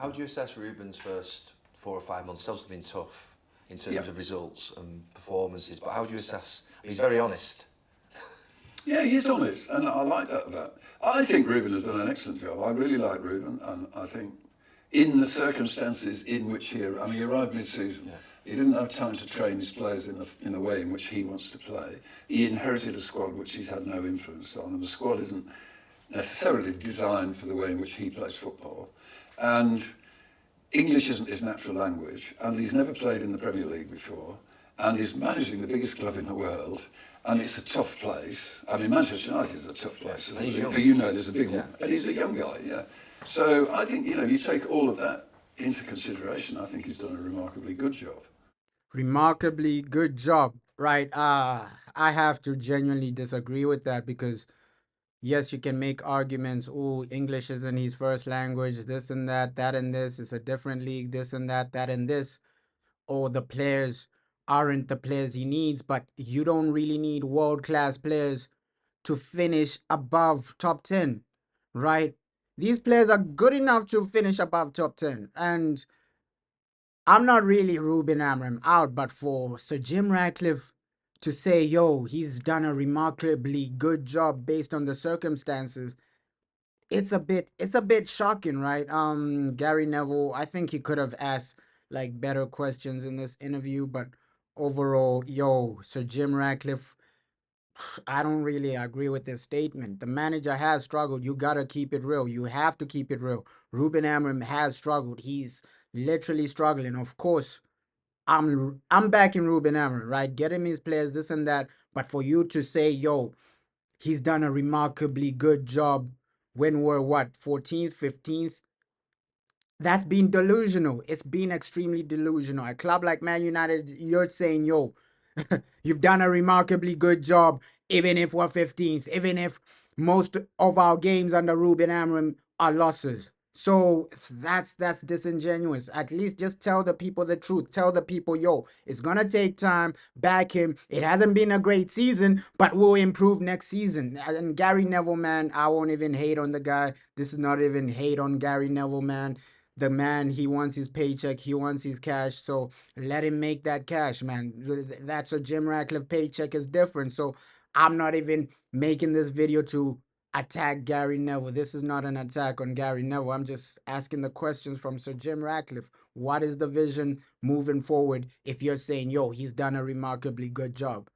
How do you assess Ruben's first 4 or 5 months? It's obviously been tough in terms of results and performances, but how do you assess? He's very honest. Yeah, he's honest, and I like that about. I think Ruben has done an excellent job. I really like Ruben, and I think in the circumstances in which he arrived mid-season. Yeah. He didn't have time to train his players in the way in which he wants to play. He inherited a squad which he's had no influence on, and the squad isn't necessarily designed for the way in which he plays football. And English isn't his natural language, and he's never played in the Premier League before, and he's managing the biggest club in the world, and it's a tough place. I mean, Manchester United is a tough place. And he's young. You know, there's a big one, and he's a young guy, yeah. So I think, you take all of that into consideration. I think he's done a remarkably good job. Remarkably good job, right? I have to genuinely disagree with that because yes, you can make arguments. Oh, English isn't his first language, this and that, that and this. It's a different league, this and that, that and this. Or the players aren't the players he needs, but you don't really need world-class players to finish above top 10, right? These players are good enough to finish above top 10. And I'm not really Ruben Amorim out, but for Sir Jim Ratcliffe to say, yo, he's done a remarkably good job based on the circumstances, it's a bit shocking, right? Gary Neville, I think he could have asked like better questions in this interview, but overall, yo, Sir Jim Ratcliffe, I don't really agree with this statement. The manager has struggled. You gotta keep it real. You have to keep it real. Ruben Amorim has struggled. He's literally struggling. Of course, I'm backing Ruben Amorim, right? Get him his players, this and that. But for you to say, yo, he's done a remarkably good job when we're what, 14th, 15th? That's been delusional. It's been extremely delusional. A club like Man United, you're saying, yo, you've done a remarkably good job, even if we're 15th, even if most of our games under Ruben Amorim are losses. So that's disingenuous. At least just tell the people the truth. Tell the people, yo, it's gonna take time. Back him. It hasn't been a great season, but we'll improve next season. And Gary Neville, man, I won't even hate on the guy. This is not even hate on Gary Neville, man. The man, he wants his paycheck, he wants his cash, so let him make that cash, man. That's a Jim Ratcliffe paycheck is different. So I'm not even making this video to attack Gary Neville. This is not an attack on Gary Neville. I'm just asking the questions from Sir Jim Ratcliffe. What is the vision moving forward if you're saying, yo, he's done a remarkably good job?